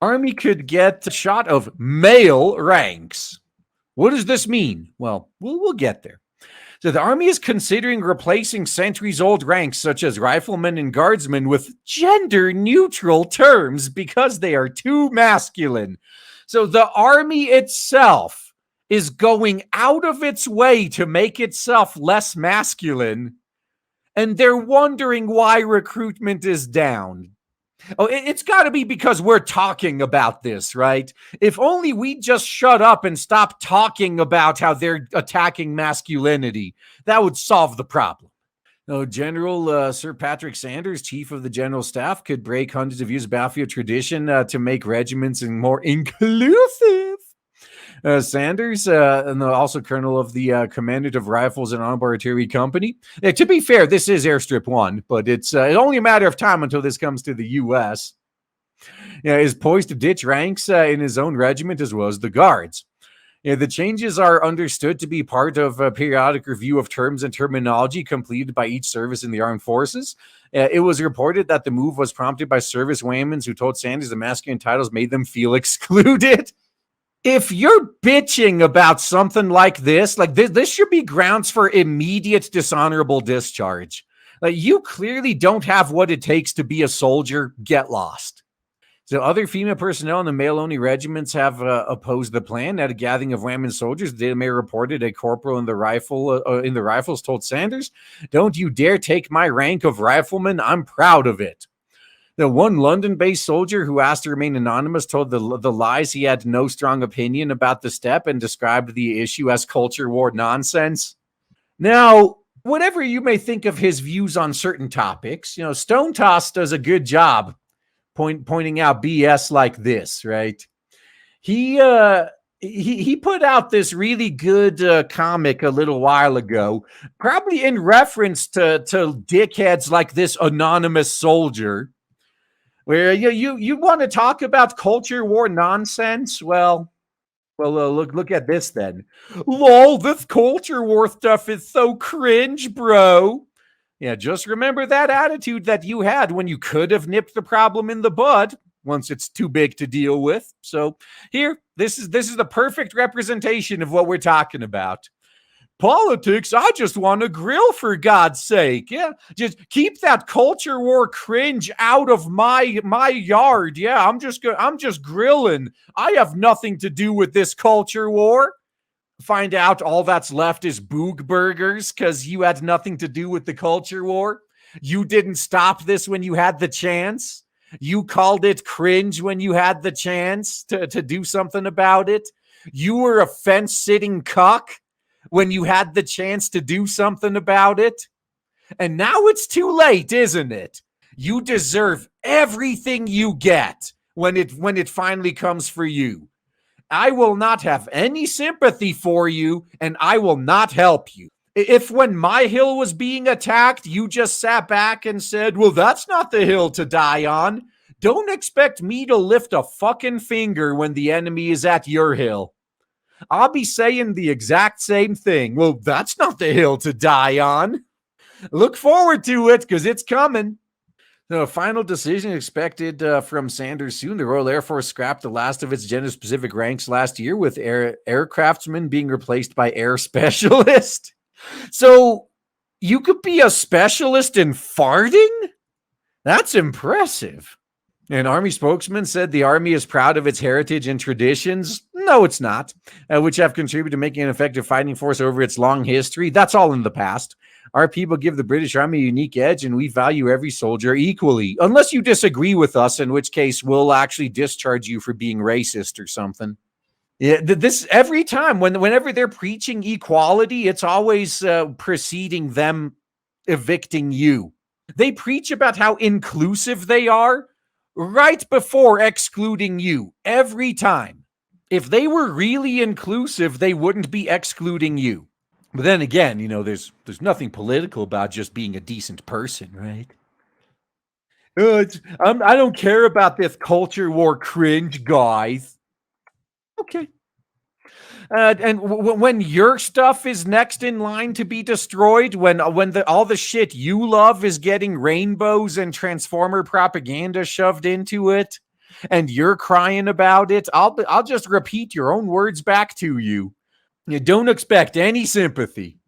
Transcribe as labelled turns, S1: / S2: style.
S1: Army could get a shot of male ranks. What does this mean? Well, we'll get there. So the Army is considering replacing centuries-old ranks such as riflemen and guardsmen with gender-neutral terms because they are too masculine. So the Army itself is going out of its way to make itself less masculine, and they're wondering why recruitment is down. Oh, it's got to be because we're talking about this, right? If only we just shut up and stop talking about how they're attacking masculinity, that would solve the problem. No, General Sir Patrick Sanders, Chief of the General Staff, could break hundreds of years of battlefield tradition to make regiments more inclusive. Sanders, and also Colonel of the Commandant of Rifles and Honorable Artillery Company. To be fair, this is Airstrip 1, but it's only a matter of time until this comes to the U.S. Is poised to ditch ranks in his own regiment as well as the Guards. The changes are understood to be part of a periodic review of terms and terminology completed by each service in the armed forces. It was reported that the move was prompted by service women who told Sanders the masculine titles made them feel excluded. If you're bitching about something like this should be grounds for immediate dishonorable discharge. Like, you clearly don't have what it takes to be a soldier. Get lost. So other female personnel in the male-only regiments have opposed the plan. At a gathering of women soldiers, the Mayor reported a corporal in the rifles told Sanders, "Don't you dare take my rank of rifleman. I'm proud of it." The one London-based soldier who asked to remain anonymous told the lies he had no strong opinion about the step and described the issue as culture war nonsense. Now, whatever you may think of his views on certain topics, Stone Toss does a good job pointing out BS like this, right? He put out this really good comic a little while ago, probably in reference to dickheads like this anonymous soldier, where you want to talk about culture war nonsense? Well, look at this then. Lol, this culture war stuff is so cringe, bro. Yeah, just remember that attitude that you had when you could have nipped the problem in the bud once it's too big to deal with. So here, this is the perfect representation of what we're talking about. Politics, I just want to grill, for God's sake. Yeah, just keep that culture war cringe out of my yard. Yeah, I'm just grilling. I have nothing to do with this culture war. Find out all that's left is boog burgers because you had nothing to do with the culture war. You didn't stop this when you had the chance. You called it cringe when you had the chance to do something about it. You were a fence-sitting cuck when you had the chance to do something about it. And now it's too late, isn't it? You deserve everything you get when it finally comes for you. I will not have any sympathy for you, and I will not help you. If when my hill was being attacked, you just sat back and said, well, that's not the hill to die on, don't expect me to lift a fucking finger when the enemy is at your hill. I'll be saying the exact same thing. Well, that's not the hill to die on. Look forward to it, because it's coming. The final decision expected from Sanders soon. The Royal Air Force scrapped the last of its gender-specific ranks last year, with aircraftsmen being replaced by air specialist. So you could be a specialist in farting? That's impressive. An Army spokesman said the Army is proud of its heritage and traditions. No, it's not, which have contributed to making an effective fighting force over its long history. That's all in the past. Our people give the British Army a unique edge, and we value every soldier equally. Unless you disagree with us, in which case we'll actually discharge you for being racist or something. Yeah, this every time whenever they're preaching equality, it's always preceding them evicting you. They preach about how inclusive they are right before excluding you every time. If they were really inclusive, they wouldn't be excluding you. But then again, there's nothing political about just being a decent person, right? I don't care about this culture war cringe, guys. Okay. And when your stuff is next in line to be destroyed, when all the shit you love is getting rainbows and Transformer propaganda shoved into it, and you're crying about it, I'll just repeat your own words back to you. You don't expect any sympathy.